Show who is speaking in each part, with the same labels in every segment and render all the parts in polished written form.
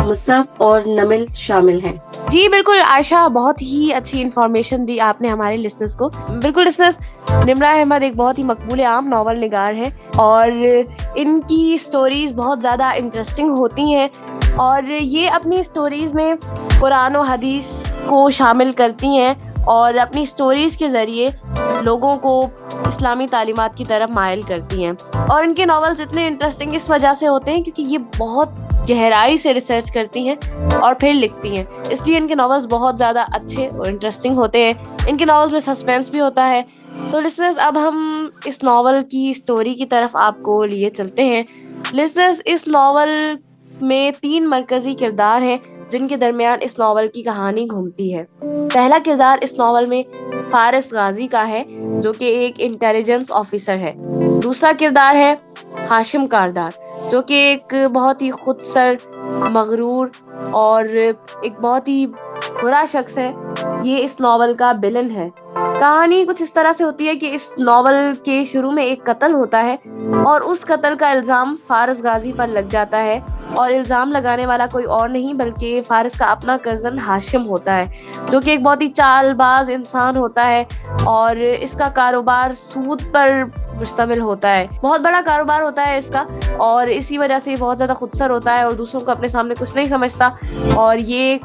Speaker 1: مصعب اور نمل شامل ہیں۔
Speaker 2: جی بالکل عائشہ، بہت ہی اچھی انفارمیشن دی آپ نے ہمارے لسنرز کو۔ بالکل لسنرز، نمرہ احمد ایک بہت ہی مقبول عام ناول نگار ہے اور ان کی سٹوریز بہت زیادہ انٹرسٹنگ ہوتی ہیں اور یہ اپنی سٹوریز میں قرآن و حدیث کو شامل کرتی ہیں اور اپنی سٹوریز کے ذریعے لوگوں کو اسلامی تعلیمات کی طرف مائل کرتی ہیں۔ اور ان کے ناولز اتنے انٹرسٹنگ اس وجہ سے ہوتے ہیں کیونکہ یہ بہت گہرائی سے ریسرچ کرتی ہیں اور پھر لکھتی ہیں، اس لیے ان کے ناولز بہت زیادہ اچھے اور انٹرسٹنگ ہوتے ہیں۔ ان کے ناولز میں سسپینس بھی ہوتا ہے۔ تو لسنرز، اب ہم اس ناول کی سٹوری کی طرف آپ کو لیے چلتے ہیں۔ لسنرز، اس ناول میں 3 مرکزی کردار ہیں جن کے درمیان اس ناول کی کہانی گھومتی ہے۔ پہلا کردار اس ناول میں فارس غازی کا ہے جو کہ ایک انٹیلیجنس آفیسر ہے۔ دوسرا کردار ہے ہاشم کاردار جو کہ ایک بہت ہی خود سر، مغرور اور ایک بہت ہی برا شخص ہے۔ یہ اس ناول کا ویلن ہے۔ کہانی کچھ اس طرح سے ہوتی ہے کہ اس ناول کے شروع میں ایک قتل ہوتا ہے اور اس قتل کا الزام فارس غازی پر لگ جاتا ہے اور الزام لگانے والا کوئی اور نہیں بلکہ فارس کا اپنا کزن ہاشم ہوتا ہے جو کہ ایک بہت ہی چال باز انسان ہوتا ہے اور اس کا کاروبار سود پر مشتمل ہوتا ہے۔ بہت بڑا کاروبار ہوتا ہے اس کا اور اسی وجہ سے بہت زیادہ خودسر ہوتا ہے اور دوسروں کو اپنے سامنے کچھ نہیں سمجھتا اور یہ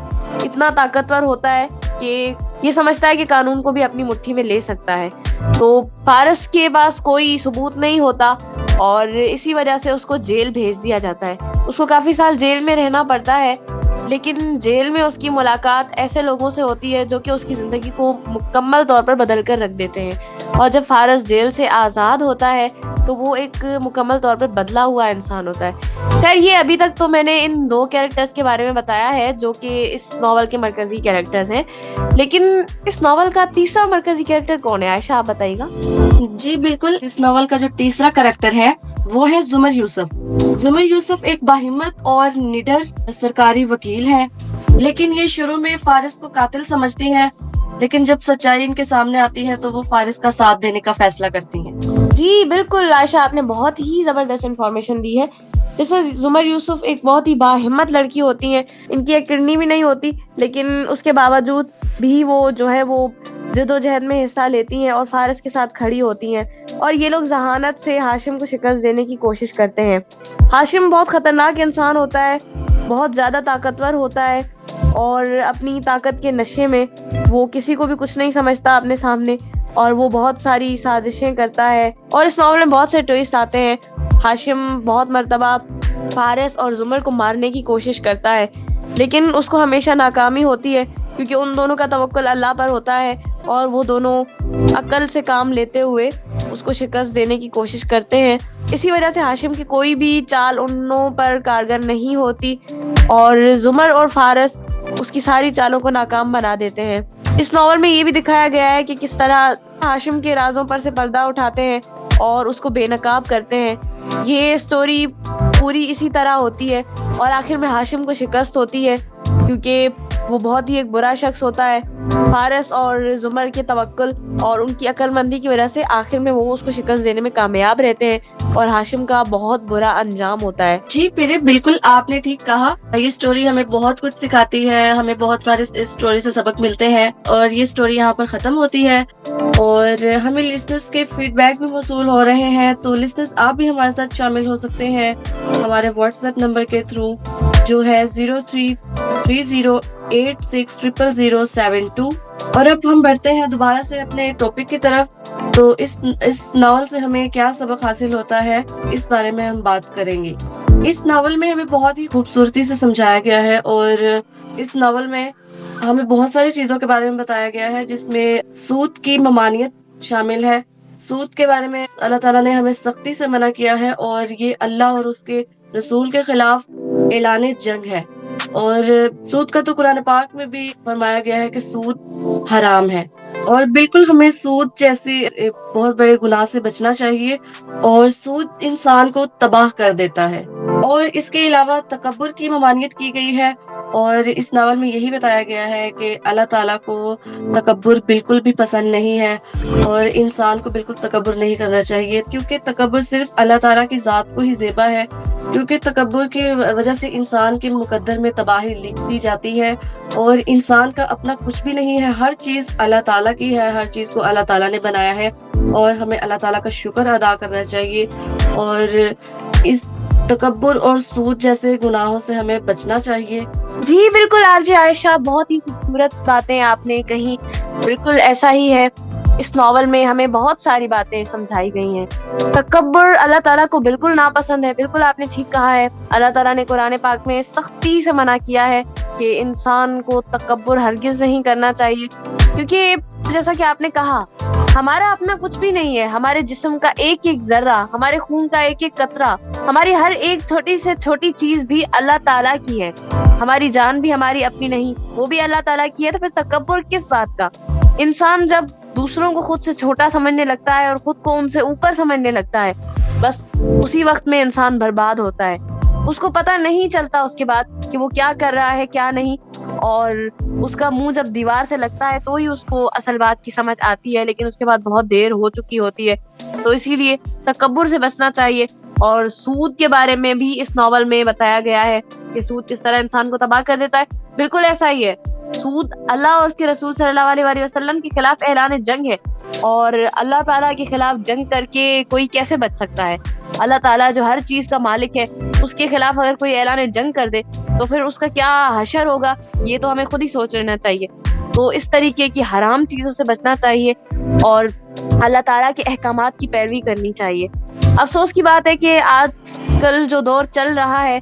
Speaker 2: اتنا طاقتور ہوتا ہے کہ یہ سمجھتا ہے کہ قانون کو بھی اپنی مٹھی میں لے سکتا ہے۔ تو فارس کے پاس کوئی ثبوت نہیں ہوتا اور اسی وجہ سے اس کو جیل بھیج دیا جاتا ہے۔ اس کو کافی سال جیل میں رہنا پڑتا ہے لیکن جیل میں اس کی ملاقات ایسے لوگوں سے ہوتی ہے جو کہ اس کی زندگی کو مکمل طور پر بدل کر رکھ دیتے ہیں اور جب فارس جیل سے آزاد ہوتا ہے تو وہ ایک مکمل طور پر بدلا ہوا انسان ہوتا ہے۔ خیر، یہ ابھی تک تو میں نے ان 2 کیریکٹرز کے بارے میں بتایا ہے جو کہ اس ناول کے مرکزی کیریکٹرز ہیں، لیکن اس ناول کا تیسرا مرکزی کیریکٹر کون ہے؟ عائشہ، آپ بتائیے گا۔
Speaker 1: جی بالکل، اس ناول کا جو تیسرا کریکٹر ہے وہ ہے زمر یوسف۔ زمر یوسف ایک باہمت اور نڈر سرکاری وکیل ہیں، لیکن یہ شروع میں فارس کو قاتل سمجھتی ہیں، لیکن جب سچائی ان کے سامنے آتی ہے تو وہ فارس کا ساتھ دینے کا فیصلہ کرتی ہیں۔
Speaker 2: جی بالکل عائشہ، آپ نے بہت ہی زبردست انفارمیشن دی ہے۔ جیسے زمر یوسف ایک بہت ہی باہمت لڑکی ہوتی ہیں، ان کی ایک کرنی بھی نہیں ہوتی لیکن اس کے باوجود بھی وہ جو ہے وہ جد و جہد میں حصہ لیتی ہیں اور فارس کے ساتھ کھڑی ہوتی ہیں اور یہ لوگ ذہانت سے ہاشم کو شکست دینے کی کوشش کرتے ہیں۔ ہاشم بہت خطرناک انسان ہوتا ہے، بہت زیادہ طاقتور ہوتا ہے اور اپنی طاقت کے نشے میں وہ کسی کو بھی کچھ نہیں سمجھتا اپنے سامنے اور وہ بہت ساری سازشیں کرتا ہے اور اس ناول میں بہت سے ٹویسٹ آتے ہیں۔ ہاشم بہت مرتبہ فارس اور زمر کو مارنے کی کوشش کرتا ہے لیکن اس کو ہمیشہ ناکامی ہوتی ہے کیونکہ ان دونوں کا توکل اللہ پر ہوتا ہے اور وہ دونوں عقل سے کام لیتے ہوئے اس کو شکست دینے کی کوشش کرتے ہیں۔ اسی وجہ سے ہاشم کی کوئی بھی چال انوں پر کارگر نہیں ہوتی اور زمر اور فارس اس کی ساری چالوں کو ناکام بنا دیتے ہیں۔ اس ناول میں یہ بھی دکھایا گیا ہے کہ کس طرح ہاشم کے رازوں پر سے پردہ اٹھاتے ہیں اور اس کو بے نقاب کرتے ہیں۔ یہ سٹوری پوری اسی طرح ہوتی ہے اور آخر میں ہاشم کو شکست ہوتی ہے کیونکہ وہ بہت ہی ایک برا شخص ہوتا ہے۔ فارس اور زمر کے توکل اور ان کی عقل مندی کی وجہ سے آخر میں وہ اس کو شکست دینے میں کامیاب رہتے ہیں اور ہاشم کا بہت برا انجام ہوتا ہے۔
Speaker 1: جی پیرے، بالکل آپ نے ٹھیک کہا۔ یہ سٹوری ہمیں بہت کچھ سکھاتی ہے، ہمیں بہت سارے اس سٹوری سے سبق ملتے ہیں اور یہ سٹوری یہاں پر ختم ہوتی ہے اور ہمیں لسنرز کے فیڈ بیک بھی موصول ہو رہے ہیں۔ تو لسنرز، آپ بھی ہمارے ساتھ شامل ہو سکتے ہیں ہمارے واٹس ایپ نمبر کے تھرو جو ہے 0330860072۔ اور اب ہم بڑھتے ہیں دوبارہ سے اپنے ٹاپک کی طرف۔ تو اس ناول سے ہمیں کیا سبق حاصل ہوتا ہے اس بارے میں ہم بات کریں گے۔ اس ناول میں ہمیں بہت ہی خوبصورتی سے سمجھایا گیا ہے اور اس ناول میں ہمیں بہت ساری چیزوں کے بارے میں بتایا گیا ہے جس میں سود کی ممانعت شامل ہے۔ سود کے بارے میں اللہ تعالیٰ نے ہمیں سختی سے منع کیا ہے اور یہ اللہ اور اس کے رسول کے خلاف اعلان جنگ ہے۔ اور سود کا تو قرآن پاک میں بھی فرمایا گیا ہے کہ سود حرام ہے اور بالکل ہمیں سود جیسے بہت بڑے گناہ سے بچنا چاہیے اور سود انسان کو تباہ کر دیتا ہے۔ اور اس کے علاوہ تکبر کی ممانعت کی گئی ہے اور اس ناول میں یہی بتایا گیا ہے کہ اللہ تعالیٰ کو تکبر بالکل بھی پسند نہیں ہے اور انسان کو بالکل تکبر نہیں کرنا چاہیے، کیونکہ تکبر صرف اللہ تعالیٰ کی ذات کو ہی زیبا ہے، کیونکہ تکبر کی وجہ سے انسان کے مقدر میں تباہی لکھ دی جاتی ہے اور انسان کا اپنا کچھ بھی نہیں ہے، ہر چیز اللہ تعالیٰ کی ہے، ہر چیز کو اللہ تعالیٰ نے بنایا ہے اور ہمیں اللہ تعالیٰ کا شکر ادا کرنا چاہیے اور اس تکبر اور سود جیسے گناہوں سے ہمیں بچنا چاہیے۔
Speaker 2: جی بالکل RJ عائشہ، بہت ہی خوبصورت باتیں آپ نے کہی، بالکل ایسا ہی ہے۔ اس ناول میں ہمیں بہت ساری باتیں سمجھائی گئی ہیں۔ تکبر اللہ تعالیٰ کو بالکل ناپسند ہے، بالکل آپ نے ٹھیک کہا ہے۔ اللہ تعالیٰ نے قرآن پاک میں سختی سے منع کیا ہے کہ انسان کو تکبر ہرگز نہیں کرنا چاہیے، کیونکہ جیسا کہ آپ نے کہا ہمارا اپنا کچھ بھی نہیں ہے، ہمارے جسم کا ایک ایک ذرہ، ہمارے خون کا ایک ایک قطرہ، ہماری ہر ایک چھوٹی سے چھوٹی چیز بھی اللہ تعالیٰ کی ہے، ہماری جان بھی ہماری اپنی نہیں، وہ بھی اللہ تعالیٰ کی ہے، تو پھر تکبر کس بات کا؟ انسان جب دوسروں کو خود سے چھوٹا سمجھنے لگتا ہے اور خود کو ان سے اوپر سمجھنے لگتا ہے، بس اسی وقت میں انسان برباد ہوتا ہے۔ اس کو پتہ نہیں چلتا اس کے بعد کہ وہ کیا کر رہا ہے کیا نہیں، اور اس کا منہ جب دیوار سے لگتا ہے تو ہی اس کو اصل بات کی سمجھ آتی ہے، لیکن اس کے بعد بہت دیر ہو چکی ہوتی ہے۔ تو اسی لیے تکبر سے بچنا چاہیے۔ اور سود کے بارے میں بھی اس ناول میں بتایا گیا ہے کہ سود کس طرح انسان کو تباہ کر دیتا ہے۔ بالکل ایسا ہی ہے، سود اللہ اور اس کے رسول صلی اللہ علیہ وسلم کے خلاف اعلان جنگ ہے، اور اللہ تعالیٰ کے خلاف جنگ کر کے کوئی کیسے بچ سکتا ہے؟ اللہ تعالیٰ جو ہر چیز کا مالک ہے، اس کے خلاف اگر کوئی اعلان جنگ کر دے تو پھر اس کا کیا حشر ہوگا، یہ تو ہمیں خود ہی سوچ لینا چاہیے۔ تو اس طریقے کی حرام چیزوں سے بچنا چاہیے اور اللہ تعالیٰ کے احکامات کی پیروی کرنی چاہیے۔ افسوس کی بات ہے کہ آج کل جو دور چل رہا ہے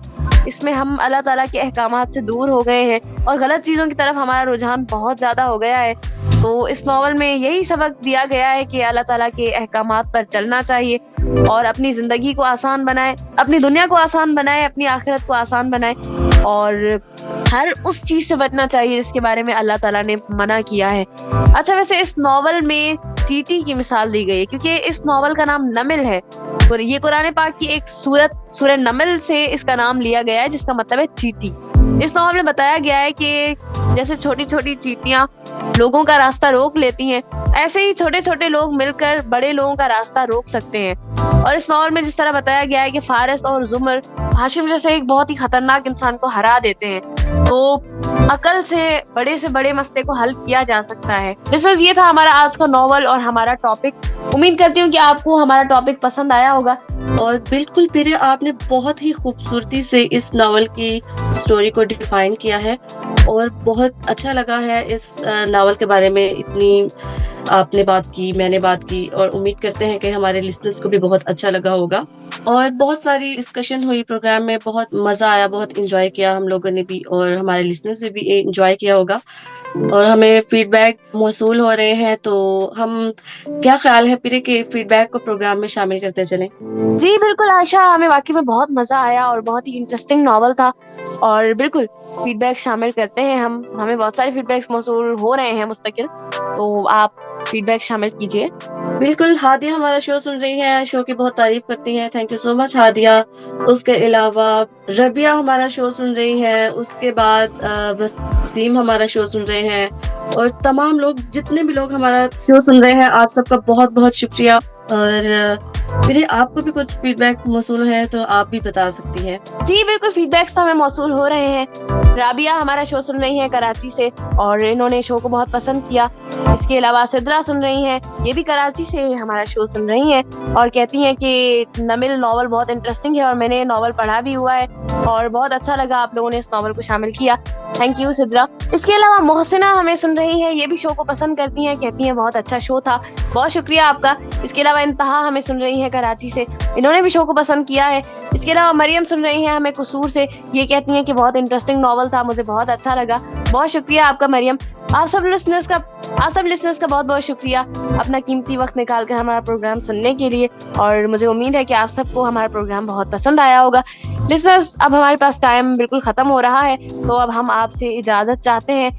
Speaker 2: اس میں ہم اللہ تعالیٰ کے احکامات سے دور ہو گئے ہیں اور غلط چیزوں کی طرف ہمارا رجحان بہت زیادہ ہو گیا ہے۔ تو اس ناول میں یہی سبق دیا گیا ہے کہ اللہ تعالیٰ کے احکامات پر چلنا چاہیے اور اپنی زندگی کو آسان بنائے، اپنی دنیا کو آسان بنائے، اپنی آخرت کو آسان بنائے، اور ہر اس چیز سے بچنا چاہیے جس کے بارے میں اللہ تعالیٰ نے منع کیا ہے۔ اچھا، ویسے اس ناول میں چیٹی کی مثال دی گئی ہے کیونکہ اس ناول کا نام نمل ہے، اور یہ قرآن پاک کی ایک سورہ نمل سے اس کا نام لیا گیا ہے، جس کا مطلب ہے چیٹی۔ اس ناول میں بتایا گیا ہے کہ جیسے چھوٹی چھوٹی چیٹیاں لوگوں کا راستہ روک لیتی ہیں، ایسے ہی چھوٹے چھوٹے لوگ مل کر بڑے لوگوں کا راستہ روک سکتے ہیں۔ اور اس ناول میں جس طرح بتایا گیا ہے کہ فارس اور زمر ہاشم جیسے ایک بہت ہی خطرناک انسان کو ہرا دیتے ہیں، تو عقل سے بڑے مسئلے کو حل کیا جا سکتا ہے۔ لسنرز، یہ تھا ہمارا آج کا ناول اور ہمارا ٹاپک۔ امید کرتی ہوں کہ آپ کو ہمارا ٹاپک پسند آیا ہوگا۔
Speaker 1: اور بالکل پیرے، آپ نے بہت ہی خوبصورتی سے اس ناول کی سٹوری کو ڈیفائن کیا ہے اور بہت اچھا لگا ہے اس ناول کے بارے میں اتنی آپ نے بات کی، میں نے بات کی، اور امید کرتے ہیں کہ ہمارے لسنرز کو بھی بہت اچھا لگا ہوگا۔ اور بہت ساری ڈسکشن ہوئی پروگرام میں، بہت مزہ آیا، بہت انجوائے کیا ہم لوگوں نے بھی اور ہمارے لسنرز نے بھی انجوائے کیا ہوگا، اور ہمیں فیڈ بیک موصول ہو رہے ہیں۔ تو ہم کیا خیال ہے پیرے کہ فیڈ بیک کو پروگرام میں شامل کرتے چلیں؟
Speaker 2: جی بالکل عائشہ، ہمیں واقعی میں بہت مزہ آیا اور بہت ہی انٹرسٹنگ ناول تھا، اور بالکل فیڈ بیک شامل کرتے ہیں ہمیں بہت سارے فیڈ بیکس موصول ہو رہے ہیں مستقل، تو آپ فیڈ بیک شامل کیجیے۔
Speaker 1: بالکل، ہادیہ ہمارا شو سن رہی ہیں، شو کی بہت تعریف کرتی ہیں، تھینک یو سو مچ ہادیہ۔ اس کے علاوہ ربیہ ہمارا شو سن رہی ہے، اس کے بعد وسیم ہمارا شو سن رہے ہیں، اور تمام لوگ، جتنے بھی لوگ ہمارا شو سن رہے ہیں، آپ سب کا بہت بہت شکریہ۔ اور پھر آپ کو بھی کچھ فیڈ بیک موصول ہے تو آپ بھی بتا سکتی ہیں۔
Speaker 2: جی بالکل، فیڈ بیکس تو ہمیں موصول ہو رہے ہیں۔ رابعہ ہمارا شو سن رہی ہیں کراچی سے، اور انہوں نے شو کو بہت پسند کیا۔ اس کے علاوہ سدرا سن رہی ہیں، یہ بھی کراچی سے ہمارا شو سن رہی ہیں، اور کہتی ہیں کہ نمل ناول بہت انٹرسٹنگ ہے اور میں نے یہ ناول پڑھا بھی ہوا ہے اور بہت اچھا لگا آپ لوگوں نے اس ناول کو شامل کیا۔ Thank you Sidra. اس کے علاوہ محسنہ ہمیں سن رہی ہیں، یہ بھی شو کو پسند کرتی ہیں، کہتی ہیں بہت اچھا شو تھا، بہت شکریہ آپ کا۔ اس کے علاوہ انتہا ہمیں سن رہی ہیں کراچی سے، انہوں نے بھی شو کو پسند کیا ہے۔ اس کے علاوہ مریم سن رہی ہیں ہمیں قصور سے، یہ کہتی ہیں کہ بہت انٹرسٹنگ ناول تھا، مجھے بہت اچھا لگا، بہت شکریہ آپ کا مریم۔ آپ سب لسنرز کا بہت بہت شکریہ اپنا قیمتی وقت نکال کر ہمارا پروگرام سننے کے لیے، اور مجھے امید ہے کہ آپ سب کو ہمارا پروگرام بہت پسند آیا ہوگا۔ لسنرز، اب ہمارے پاس ٹائم بالکل ختم ہو رہا ہے، تو اب ہم آپ سے اجازت چاہتے ہیں۔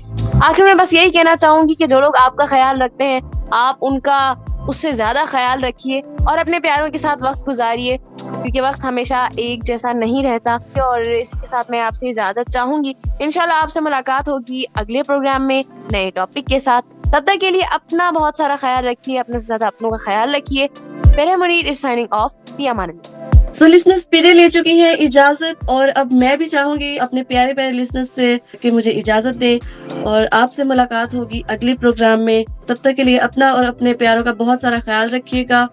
Speaker 2: آخر میں بس یہی کہنا چاہوں گی کہ جو لوگ آپ کا خیال رکھتے ہیں، آپ ان کا اس سے زیادہ خیال رکھیے اور اپنے پیاروں کے ساتھ وقت گزاریے۔ کیونکہ وقت ہمیشہ ایک جیسا نہیں رہتا، اور اس کے ساتھ میں آپ سے اجازت چاہوں گی. انشاءاللہ آپ سے ملاقات ہوگی اگلے پروگرام میں نئے ٹاپک کے ساتھ. تب تک کے لیے اپنا بہت سارا خیال رکھیے، اپنے سے زیادہ اپنوں کا خیال رکھیے. پیرے منیر از سائننگ آف. فی امان اللہ.
Speaker 1: سو لسنرز پیرے لے چکی ہیں اجازت، اور اب میں بھی چاہوں گی اپنے پیارے پیارے لسنرز سے کہ مجھے اجازت دیں، اور آپ سے ملاقات ہوگی اگلے پروگرام میں. تب تک کے لیے اپنا اور اپنے پیاروں کا بہت سارا خیال رکھیے گا.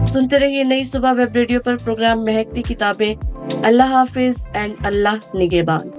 Speaker 1: سنتے رہیے نئی صبح ویب ریڈیو پر پروگرام مہکتی کتابیں. اللہ حافظ اینڈ اللہ نگہبان.